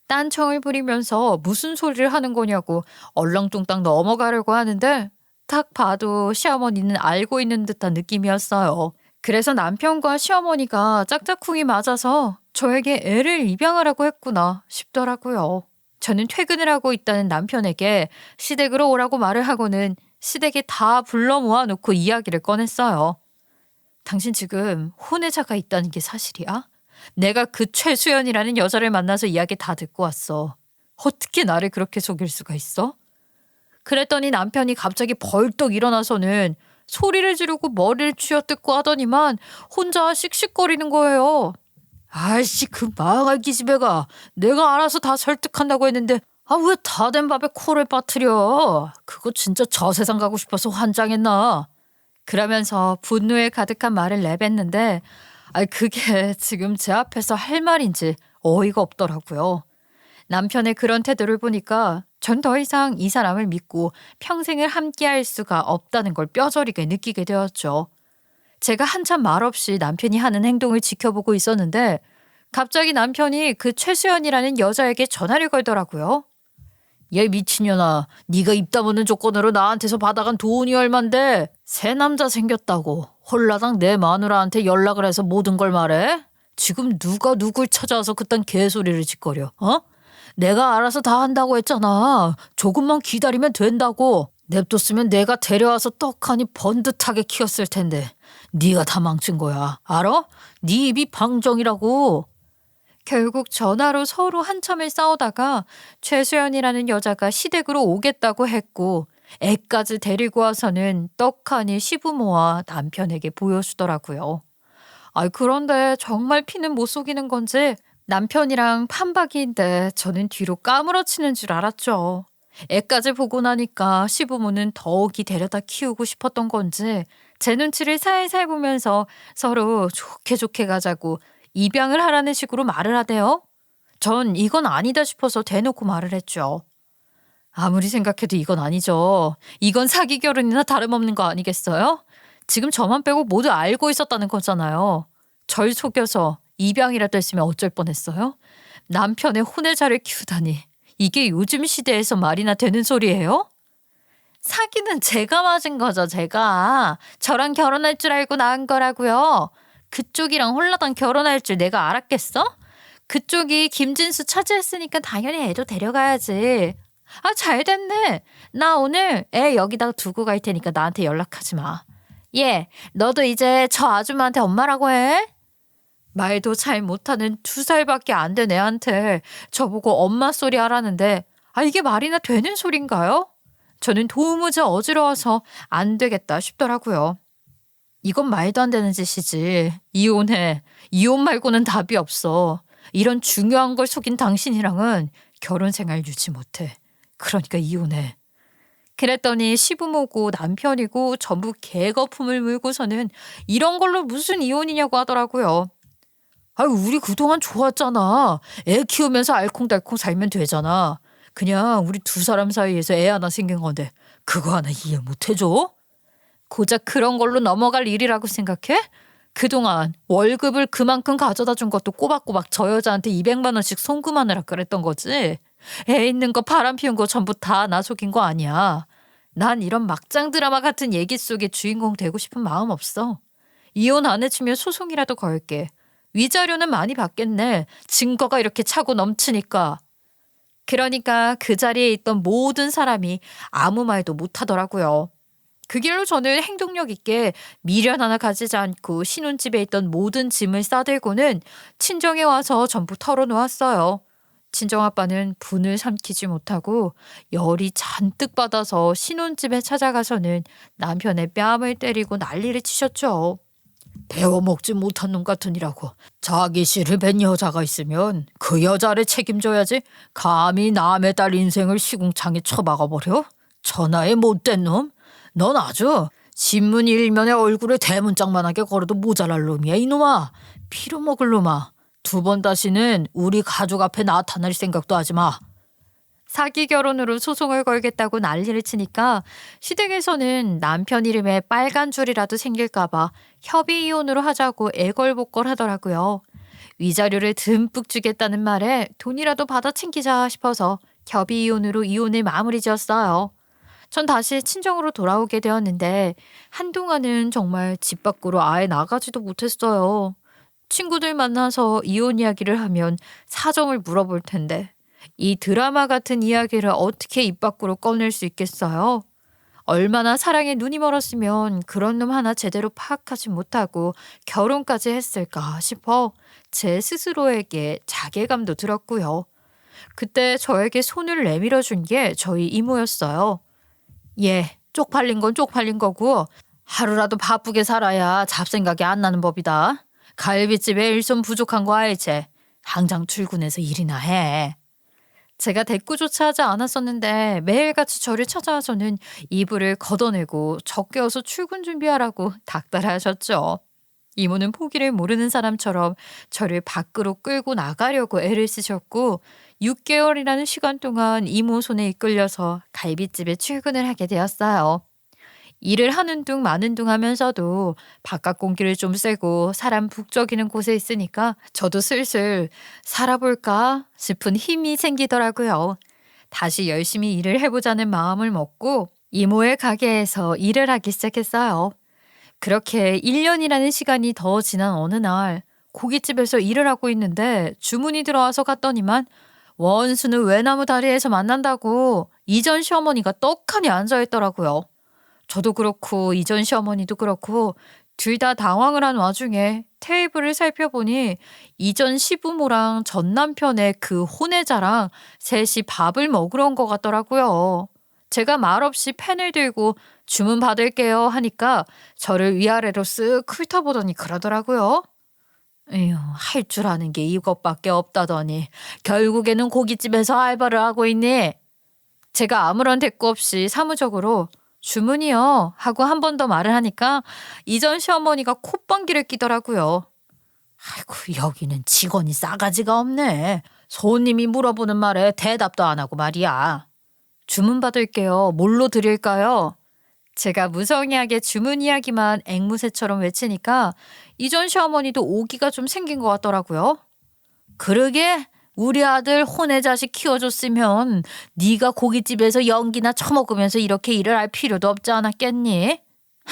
딴청을 부리면서 무슨 소리를 하는 거냐고 얼렁뚱땅 넘어가려고 하는데 딱 봐도 시어머니는 알고 있는 듯한 느낌이었어요. 그래서 남편과 시어머니가 짝짝꿍이 맞아서 저에게 애를 입양하라고 했구나 싶더라고요. 저는 퇴근을 하고 있다는 남편에게 시댁으로 오라고 말을 하고는 시댁에 다 불러 모아놓고 이야기를 꺼냈어요. 당신 지금 혼외자가 있다는 게 사실이야? 내가 그 최수연이라는 여자를 만나서 이야기 다 듣고 왔어. 어떻게 나를 그렇게 속일 수가 있어? 그랬더니 남편이 갑자기 벌떡 일어나서는 소리를 지르고 머리를 쥐어뜯고 하더니만 혼자 씩씩거리는 거예요. 그 망할 기집애가 내가 알아서 다 설득한다고 했는데 왜 다 된 밥에 코를 빠뜨려. 그거 진짜 저 세상 가고 싶어서 환장했나. 그러면서 분노에 가득한 말을 내뱉는데 그게 지금 제 앞에서 할 말인지 어이가 없더라고요. 남편의 그런 태도를 보니까 전 더 이상 이 사람을 믿고 평생을 함께할 수가 없다는 걸 뼈저리게 느끼게 되었죠. 제가 한참 말없이 남편이 하는 행동을 지켜보고 있었는데 갑자기 남편이 그 최수연이라는 여자에게 전화를 걸더라고요. 얘 미친년아, 네가 입 다무는 조건으로 나한테서 받아간 돈이 얼만데 새 남자 생겼다고 홀라당 내 마누라한테 연락을 해서 모든 걸 말해? 지금 누가 누굴 찾아와서 그딴 개소리를 짓거려, 어? 내가 알아서 다 한다고 했잖아. 조금만 기다리면 된다고. 냅뒀으면 내가 데려와서 떡하니 번듯하게 키웠을 텐데 네가 다 망친 거야. 알아? 네 입이 방정이라고. 결국 전화로 서로 한참을 싸우다가 최수연이라는 여자가 시댁으로 오겠다고 했고 애까지 데리고 와서는 떡하니 시부모와 남편에게 보여주더라고요. 그런데 정말 피는 못 속이는 건지 남편이랑 판박이인데 저는 뒤로 까무러치는 줄 알았죠. 애까지 보고 나니까 시부모는 더욱이 데려다 키우고 싶었던 건지 제 눈치를 살살 보면서 서로 좋게 좋게 가자고 입양을 하라는 식으로 말을 하대요. 전 이건 아니다 싶어서 대놓고 말을 했죠. 아무리 생각해도 이건 아니죠. 이건 사기 결혼이나 다름없는 거 아니겠어요? 지금 저만 빼고 모두 알고 있었다는 거잖아요. 절 속여서 입양이라도 했으면 어쩔 뻔했어요? 남편의 혼외자를 키우다니. 이게 요즘 시대에서 말이나 되는 소리예요? 사기는 제가 맞은 거죠, 제가. 저랑 결혼할 줄 알고 낳은 거라고요. 그쪽이랑 홀라당 결혼할 줄 내가 알았겠어? 그쪽이 김진수 차지했으니까 당연히 애도 데려가야지. 잘 됐네. 나 오늘 애 여기다가 두고 갈 테니까 나한테 연락하지 마. 얘, 너도 이제 저 아줌마한테 엄마라고 해? 말도 잘 못하는 2살밖에 안 된 애한테 저보고 엄마 소리 하라는데 이게 말이나 되는 소린가요? 저는 도무지 어지러워서 안 되겠다 싶더라고요. 이건 말도 안 되는 짓이지. 이혼해. 이혼 말고는 답이 없어. 이런 중요한 걸 속인 당신이랑은 결혼 생활 유지 못해. 그러니까 이혼해. 그랬더니 시부모고 남편이고 전부 개거품을 물고서는 이런 걸로 무슨 이혼이냐고 하더라고요. 우리 그동안 좋았잖아. 애 키우면서 알콩달콩 살면 되잖아. 그냥 우리 2사람 사이에서 애 하나 생긴 건데 그거 하나 이해 못 해줘? 고작 그런 걸로 넘어갈 일이라고 생각해? 그동안 월급을 그만큼 가져다 준 것도 꼬박꼬박 저 여자한테 200만 원씩 송금하느라 그랬던 거지. 애 있는 거 바람 피운 거 전부 다 나 속인 거 아니야. 난 이런 막장 드라마 같은 얘기 속의 주인공 되고 싶은 마음 없어. 이혼 안 해주면 소송이라도 걸게. 위자료는 많이 받겠네. 증거가 이렇게 차고 넘치니까. 그러니까 그 자리에 있던 모든 사람이 아무 말도 못하더라고요. 그 길로 저는 행동력 있게 미련 하나 가지지 않고 신혼집에 있던 모든 짐을 싸들고는 친정에 와서 전부 털어놓았어요. 친정아빠는 분을 삼키지 못하고 열이 잔뜩 받아서 신혼집에 찾아가서는 남편의 뺨을 때리고 난리를 치셨죠. 배워먹지 못한 놈 같으니라고. 자기 씨를 뵌 여자가 있으면 그 여자를 책임져야지 감히 남의 딸 인생을 시궁창에 처박아버려? 천하의 못된 놈? 넌 아주 신문 일면에 얼굴을 대문짝만하게 걸어도 모자랄 놈이야 이놈아. 피로 먹을 놈아. 2번 다시는 우리 가족 앞에 나타날 생각도 하지 마. 사기 결혼으로 소송을 걸겠다고 난리를 치니까 시댁에서는 남편 이름에 빨간 줄이라도 생길까봐 협의 이혼으로 하자고 애걸복걸 하더라고요. 위자료를 듬뿍 주겠다는 말에 돈이라도 받아 챙기자 싶어서 협의 이혼으로 이혼을 마무리 지었어요. 전 다시 친정으로 돌아오게 되었는데 한동안은 정말 집 밖으로 아예 나가지도 못했어요. 친구들 만나서 이혼 이야기를 하면 사정을 물어볼 텐데 이 드라마 같은 이야기를 어떻게 입 밖으로 꺼낼 수 있겠어요? 얼마나 사랑에 눈이 멀었으면 그런 놈 하나 제대로 파악하지 못하고 결혼까지 했을까 싶어 제 스스로에게 자괴감도 들었고요. 그때 저에게 손을 내밀어 준 게 저희 이모였어요. 쪽팔린 건 쪽팔린 거고 하루라도 바쁘게 살아야 잡생각이 안 나는 법이다. 갈비집에 일 좀 부족한 거 알지? 당장 출근해서 일이나 해. 제가 대꾸조차 하지 않았었는데 매일같이 저를 찾아와서는 이불을 걷어내고 젖게어서 출근 준비하라고 닥달하셨죠. 이모는 포기를 모르는 사람처럼 저를 밖으로 끌고 나가려고 애를 쓰셨고 6개월이라는 시간 동안 이모 손에 이끌려서 갈비집에 출근을 하게 되었어요. 일을 하는 둥 마는 둥 하면서도 바깥 공기를 좀 쐬고 사람 북적이는 곳에 있으니까 저도 슬슬 살아볼까 싶은 힘이 생기더라고요. 다시 열심히 일을 해보자는 마음을 먹고 이모의 가게에서 일을 하기 시작했어요. 그렇게 1년이라는 시간이 더 지난 어느 날 고깃집에서 일을 하고 있는데 주문이 들어와서 갔더니만 원수는 외나무 다리에서 만난다고 이전 시어머니가 떡하니 앉아있더라고요. 저도 그렇고 이전 시어머니도 그렇고 둘 다 당황을 한 와중에 테이블을 살펴보니 이전 시부모랑 전 남편의 그 혼외자랑 셋이 밥을 먹으러 온 것 같더라고요. 제가 말없이 펜을 들고 주문 받을게요 하니까 저를 위아래로 쓱 훑어보더니 그러더라고요. 에휴, 할 줄 아는 게 이것밖에 없다더니 결국에는 고깃집에서 알바를 하고 있니? 제가 아무런 대꾸 없이 사무적으로 주문이요 하고 한 번 더 말을 하니까 이전 시어머니가 콧방귀를 끼더라고요. 아이고, 여기는 직원이 싸가지가 없네. 손님이 물어보는 말에 대답도 안 하고 말이야. 주문 받을게요. 뭘로 드릴까요? 제가 무성의하게 주문 이야기만 앵무새처럼 외치니까 이전 시어머니도 오기가 좀 생긴 것 같더라고요. 그러게 우리 아들 혼외 자식 키워줬으면 네가 고깃집에서 연기나 처먹으면서 이렇게 일을 할 필요도 없지 않았겠니?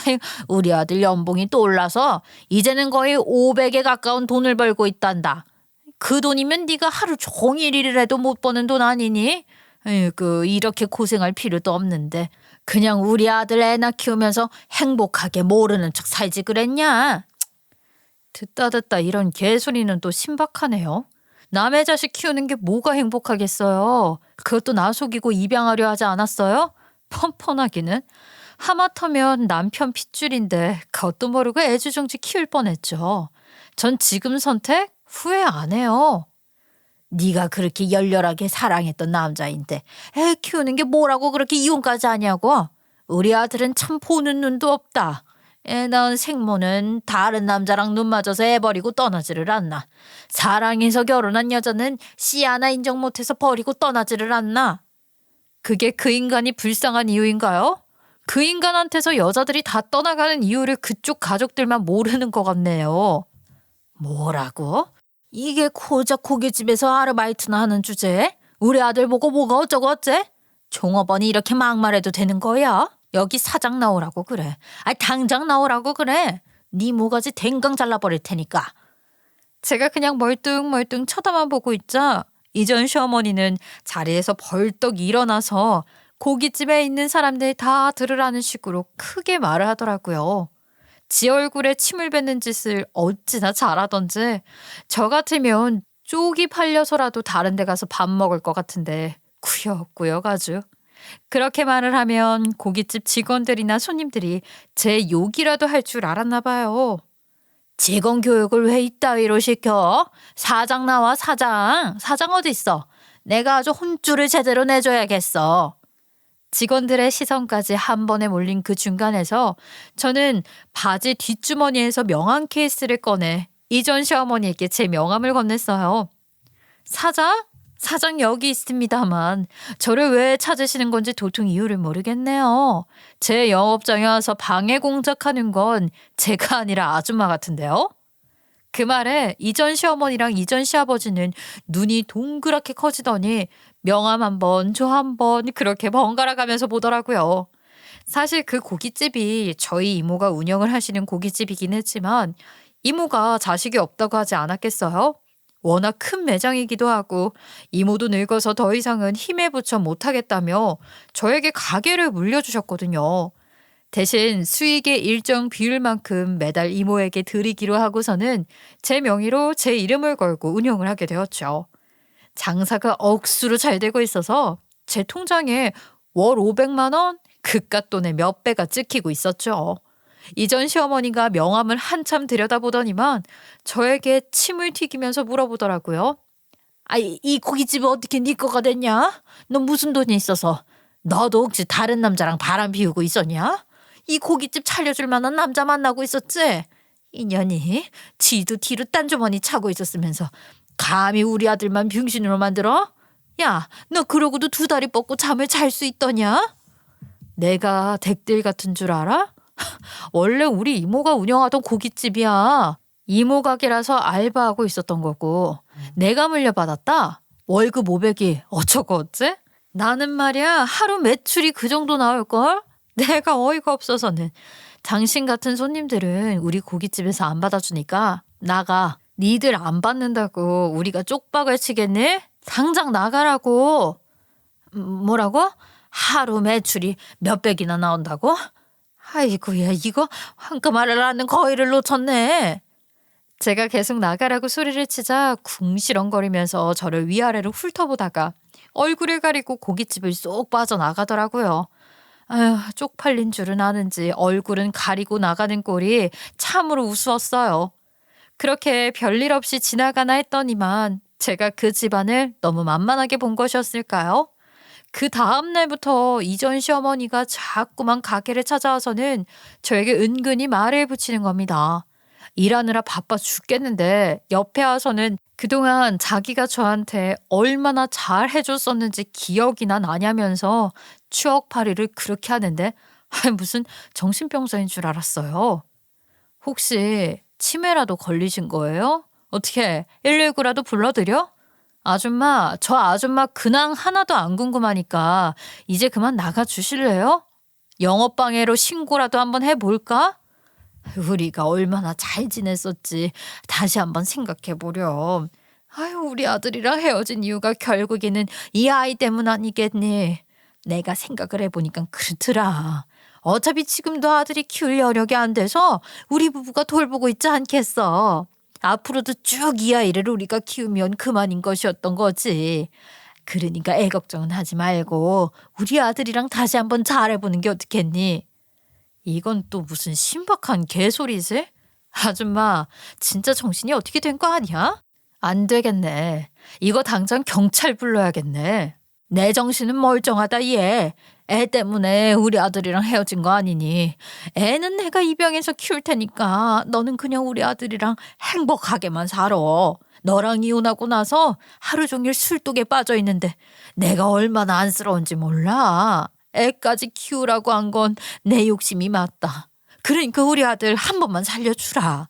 아유, 우리 아들 연봉이 또 올라서 이제는 거의 500에 가까운 돈을 벌고 있단다. 그 돈이면 네가 하루 종일 일을 해도 못 버는 돈 아니니? 아이고, 이렇게 고생할 필요도 없는데 그냥 우리 아들 애나 키우면서 행복하게 모르는 척 살지 그랬냐? 듣다 이런 개소리는 또 신박하네요. 남의 자식 키우는 게 뭐가 행복하겠어요. 그것도 나 속이고 입양하려 하지 않았어요? 뻔뻔하기는. 하마터면 남편 핏줄인데 그것도 모르고 애주정지 키울 뻔했죠. 전 지금 선택 후회 안 해요. 네가 그렇게 열렬하게 사랑했던 남자인데 애 키우는 게 뭐라고 그렇게 이혼까지 하냐고. 우리 아들은 참 보는 눈도 없다. 애 낳은 생모는 다른 남자랑 눈 맞아서 애 버리고 떠나지를 않나. 사랑해서 결혼한 여자는 씨 하나 인정 못해서 버리고 떠나지를 않나. 그게 그 인간이 불쌍한 이유인가요? 그 인간한테서 여자들이 다 떠나가는 이유를 그쪽 가족들만 모르는 것 같네요. 뭐라고? 이게 고작 고깃집에서 아르바이트나 하는 주제에? 우리 아들 보고 뭐가 어쩌고 어째? 종업원이 이렇게 막말해도 되는 거야? 여기 사장 나오라고 그래. 당장 나오라고 그래. 네 모가지 댕강 잘라버릴 테니까. 제가 그냥 멀뚱멀뚱 쳐다만 보고 있자 이전 시어머니는 자리에서 벌떡 일어나서 고깃집에 있는 사람들 다 들으라는 식으로 크게 말을 하더라고요. 지 얼굴에 침을 뱉는 짓을 어찌나 잘하던지 저 같으면 쪽이 팔려서라도 다른 데 가서 밥 먹을 것 같은데 구역구역 아주. 그렇게 말을 하면 고깃집 직원들이나 손님들이 제 욕이라도 할 줄 알았나 봐요. 직원 교육을 왜 이따위로 시켜? 사장 나와 사장. 사장 어디 있어? 내가 아주 혼쭐을 제대로 내줘야겠어. 직원들의 시선까지 한 번에 몰린 그 중간에서 저는 바지 뒷주머니에서 명함 케이스를 꺼내 이전 시어머니에게 제 명함을 건넸어요. 사장? 사장 여기 있습니다만 저를 왜 찾으시는 건지 도통 이유를 모르겠네요. 제 영업장에 와서 방해 공작하는 건 제가 아니라 아줌마 같은데요. 그 말에 이전 시어머니랑 이전 시아버지는 눈이 동그랗게 커지더니 명함 한 번, 저 한 번 그렇게 번갈아 가면서 보더라고요. 사실 그 고깃집이 저희 이모가 운영을 하시는 고깃집이긴 했지만 이모가 자식이 없다고 하지 않았겠어요? 워낙 큰 매장이기도 하고 이모도 늙어서 더 이상은 힘에 부쳐 못하겠다며 저에게 가게를 물려주셨거든요. 대신 수익의 일정 비율만큼 매달 이모에게 드리기로 하고서는 제 명의로 제 이름을 걸고 운영을 하게 되었죠. 장사가 억수로 잘 되고 있어서 제 통장에 월 500만 원? 그깟 돈의 몇 배가 찍히고 있었죠. 이전 시어머니가 명함을 한참 들여다보더니만 저에게 침을 튀기면서 물어보더라고요. 이 고깃집이 어떻게 네 거가 됐냐? 너 무슨 돈이 있어서? 너도 혹시 다른 남자랑 바람 피우고 있었냐? 이 고깃집 차려줄 만한 남자 만나고 있었지? 인연이 지도 뒤로 딴 주머니 차고 있었으면서 감히 우리 아들만 병신으로 만들어? 야, 너 그러고도 두 다리 뻗고 잠을 잘 수 있더냐? 내가 댁들 같은 줄 알아? 원래 우리 이모가 운영하던 고깃집이야. 이모 가게라서 알바하고 있었던 거고 내가 물려받았다? 월급 500이 어쩌고 어째? 나는 말이야 하루 매출이 그 정도 나올걸? 내가 어이가 없어서는 당신 같은 손님들은 우리 고깃집에서 안 받아주니까 나가. 니들 안 받는다고 우리가 쪽박을 치겠니? 당장 나가라고. 뭐라고? 하루 매출이 몇백이나 나온다고? 아이고야 이거 황금알을 낳는 거위를 놓쳤네. 제가 계속 나가라고 소리를 치자 궁시렁거리면서 저를 위아래로 훑어보다가 얼굴을 가리고 고깃집을 쏙 빠져나가더라고요. 아휴, 쪽팔린 줄은 아는지 얼굴은 가리고 나가는 꼴이 참으로 우스웠어요. 그렇게 별일 없이 지나가나 했더니만 제가 그 집안을 너무 만만하게 본 것이었을까요? 그 다음 날부터 이전 시어머니가 자꾸만 가게를 찾아와서는 저에게 은근히 말을 붙이는 겁니다. 일하느라 바빠 죽겠는데 옆에 와서는 그동안 자기가 저한테 얼마나 잘 해줬었는지 기억이나 나냐면서 추억팔이를 그렇게 하는데 무슨 정신병자인 줄 알았어요. 혹시 치매라도 걸리신 거예요? 어떻게 119라도 불러드려? 아줌마, 저 아줌마 근황 하나도 안 궁금하니까 이제 그만 나가 주실래요? 영업방해로 신고라도 한번 해볼까? 우리가 얼마나 잘 지냈었지 다시 한번 생각해 보렴. 아유, 우리 아들이랑 헤어진 이유가 결국에는 이 아이 때문 아니겠니? 내가 생각을 해보니까 그렇더라. 어차피 지금도 아들이 키울 여력이 안 돼서 우리 부부가 돌보고 있지 않겠어. 앞으로도 쭉 이 아이를 우리가 키우면 그만인 것이었던 거지. 그러니까 애 걱정은 하지 말고 우리 아들이랑 다시 한번 잘해보는 게 어떻겠니? 이건 또 무슨 신박한 개소리지? 아줌마, 진짜 정신이 어떻게 된 거 아니야? 안 되겠네. 이거 당장 경찰 불러야겠네. 내 정신은 멀쩡하다 얘. 애 때문에 우리 아들이랑 헤어진 거 아니니. 애는 내가 입양해서 키울 테니까 너는 그냥 우리 아들이랑 행복하게만 살아. 너랑 이혼하고 나서 하루 종일 술독에 빠져 있는데 내가 얼마나 안쓰러운지 몰라. 애까지 키우라고 한 건 내 욕심이 맞다. 그러니까 우리 아들 한 번만 살려주라.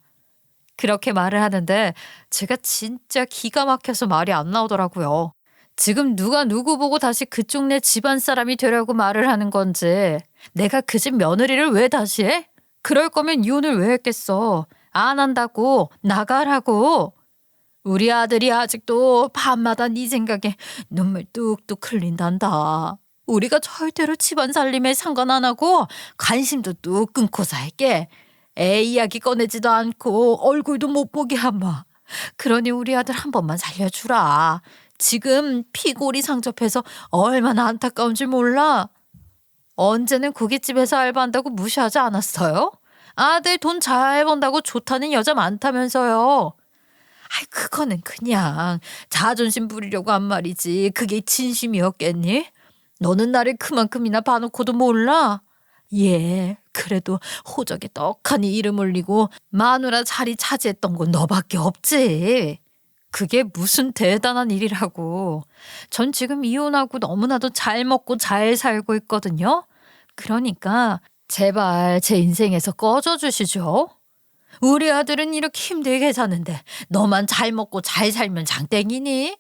그렇게 말을 하는데 제가 진짜 기가 막혀서 말이 안 나오더라고요. 지금 누가 누구 보고 다시 그쪽 내 집안 사람이 되려고 말을 하는 건지, 내가 그 집 며느리를 왜 다시 해? 그럴 거면 이혼을 왜 했겠어. 안 한다고, 나가라고. 우리 아들이 아직도 밤마다 네 생각에 눈물 뚝뚝 흘린단다. 우리가 절대로 집안 살림에 상관 안 하고 관심도 뚝 끊고 살게. 애 이야기 꺼내지도 않고 얼굴도 못 보게 하마. 그러니 우리 아들 한 번만 살려주라. 지금 피골이 상접해서 얼마나 안타까운지 몰라. 언제는 고깃집에서 알바한다고 무시하지 않았어요? 아들 돈 잘 번다고 좋다는 여자 많다면서요. 아이, 그거는 그냥 자존심 부리려고 한 말이지. 그게 진심이었겠니? 너는 나를 그만큼이나 봐놓고도 몰라? 예, 그래도 호적에 떡하니 이름 올리고 마누라 자리 차지했던 건 너밖에 없지. 그게 무슨 대단한 일이라고. 전 지금 이혼하고 너무나도 잘 먹고 잘 살고 있거든요. 그러니까 제발 제 인생에서 꺼져 주시죠. 우리 아들은 이렇게 힘들게 사는데 너만 잘 먹고 잘 살면 장땡이니?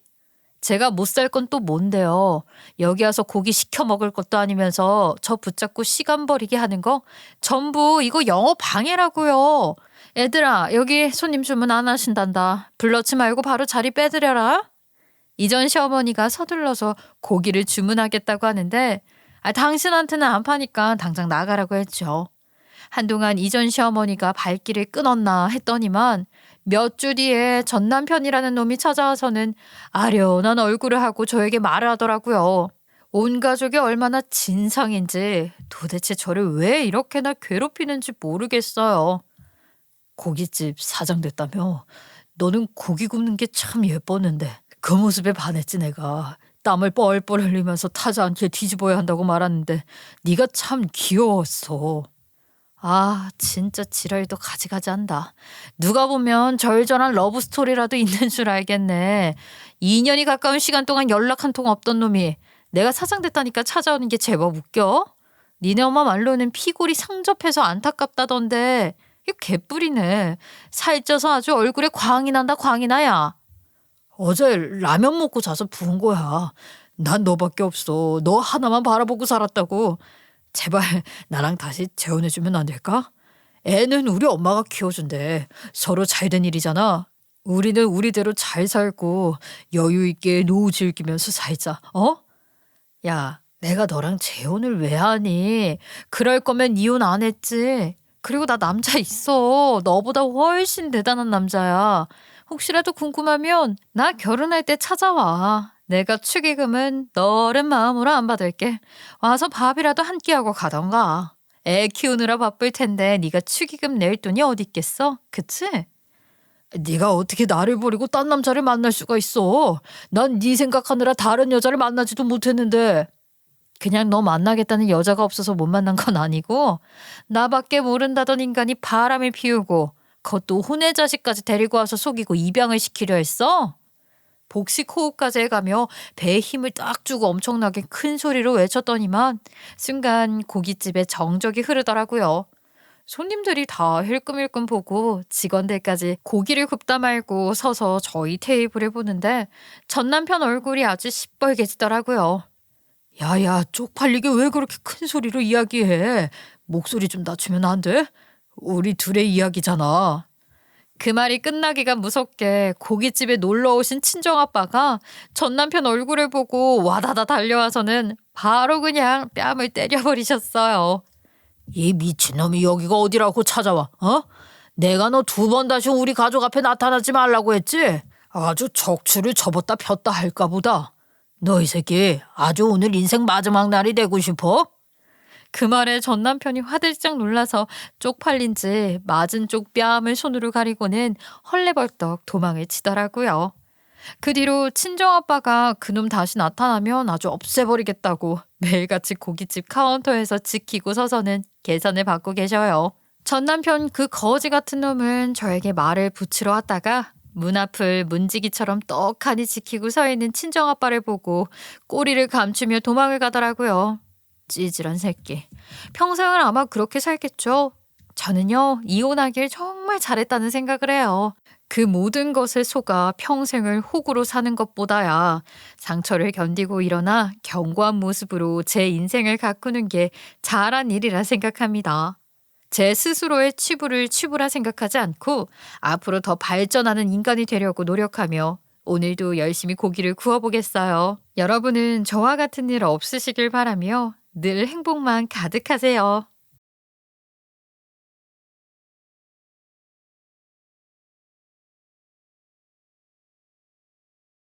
제가 못 살 건 또 뭔데요. 여기 와서 고기 시켜 먹을 것도 아니면서 저 붙잡고 시간 버리게 하는 거 전부 이거 영업 방해라고요. 애들아, 여기 손님 주문 안 하신단다. 불러치 말고 바로 자리 빼드려라. 이전 시어머니가 서둘러서 고기를 주문하겠다고 하는데 당신한테는 안 파니까 당장 나가라고 했죠. 한동안 이전 시어머니가 발길을 끊었나 했더니만 몇 주 뒤에 전 남편이라는 놈이 찾아와서는 아련한 얼굴을 하고 저에게 말을 하더라고요. 온 가족이 얼마나 진상인지 도대체 저를 왜 이렇게나 괴롭히는지 모르겠어요. 고깃집 사장 됐다며? 너는 고기 굽는 게 참 예뻤는데 그 모습에 반했지 내가. 땀을 뻘뻘 흘리면서 타지 않게 뒤집어야 한다고 말하는데 네가 참 귀여웠어. 아, 진짜 지랄도 가지가지 한다. 누가 보면 절절한 러브 스토리라도 있는 줄 알겠네. 2년이 가까운 시간 동안 연락 한 통 없던 놈이 내가 사장됐다니까 찾아오는 게 제법 웃겨? 니네 엄마 말로는 피골이 상접해서 안타깝다던데 이거 개뿔이네. 살쪄서 아주 얼굴에 광이 난다 광이 나야. 어제 라면 먹고 자서 부은 거야. 난 너밖에 없어. 너 하나만 바라보고 살았다고. 제발 나랑 다시 재혼해주면 안 될까? 애는 우리 엄마가 키워준대. 서로 잘된 일이잖아. 우리는 우리대로 잘 살고 여유 있게 노후 즐기면서 살자. 어? 야, 내가 너랑 재혼을 왜 하니? 그럴 거면 이혼 안 했지. 그리고 나 남자 있어. 너보다 훨씬 대단한 남자야. 혹시라도 궁금하면 나 결혼할 때 찾아와. 내가 축의금은 너른 마음으로 안 받을게. 와서 밥이라도 한 끼 하고 가던가. 애 키우느라 바쁠 텐데 네가 축의금 낼 돈이 어디 있겠어? 그치? 네가 어떻게 나를 버리고 딴 남자를 만날 수가 있어? 난 네 생각하느라 다른 여자를 만나지도 못했는데. 그냥 너 만나겠다는 여자가 없어서 못 만난 건 아니고 나밖에 모른다던 인간이 바람을 피우고 그것도 혼의 자식까지 데리고 와서 속이고 입양을 시키려 했어? 복식 호흡까지 해가며 배에 힘을 딱 주고 엄청나게 큰 소리로 외쳤더니만 순간 고깃집에 정적이 흐르더라고요. 손님들이 다 힐끔힐끔 보고 직원들까지 고기를 굽다 말고 서서 저희 테이블을 보는데 전 남편 얼굴이 아주 시뻘개지더라고요. 야야, 쪽팔리게 왜 그렇게 큰 소리로 이야기해? 목소리 좀 낮추면 안 돼? 우리 둘의 이야기잖아. 그 말이 끝나기가 무섭게 고깃집에 놀러 오신 친정아빠가 전 남편 얼굴을 보고 와다다 달려와서는 바로 그냥 뺨을 때려버리셨어요. 이 미친놈이 여기가 어디라고 찾아와? 어? 내가 너 2번 다시 우리 가족 앞에 나타나지 말라고 했지? 아주 척추를 접었다 폈다 할까 보다. 너 이 새끼 아주 오늘 인생 마지막 날이 되고 싶어? 그 말에 전 남편이 화들짝 놀라서 쪽팔린지 맞은 쪽 뺨을 손으로 가리고는 헐레벌떡 도망을 치더라고요. 그 뒤로 친정아빠가 그놈 다시 나타나면 아주 없애버리겠다고 매일같이 고깃집 카운터에서 지키고 서서는 계산을 받고 계셔요. 전 남편 그 거지 같은 놈은 저에게 말을 붙이러 왔다가 문 앞을 문지기처럼 떡하니 지키고 서 있는 친정아빠를 보고 꼬리를 감추며 도망을 가더라고요. 찌질한 새끼. 평생을 아마 그렇게 살겠죠. 저는요, 이혼하길 정말 잘했다는 생각을 해요. 그 모든 것에 속아 평생을 호구로 사는 것보다야 상처를 견디고 일어나 견고한 모습으로 제 인생을 가꾸는 게 잘한 일이라 생각합니다. 제 스스로의 치부를 치부라 생각하지 않고 앞으로 더 발전하는 인간이 되려고 노력하며 오늘도 열심히 고기를 구워보겠어요. 여러분은 저와 같은 일 없으시길 바라며 늘 행복만 가득하세요.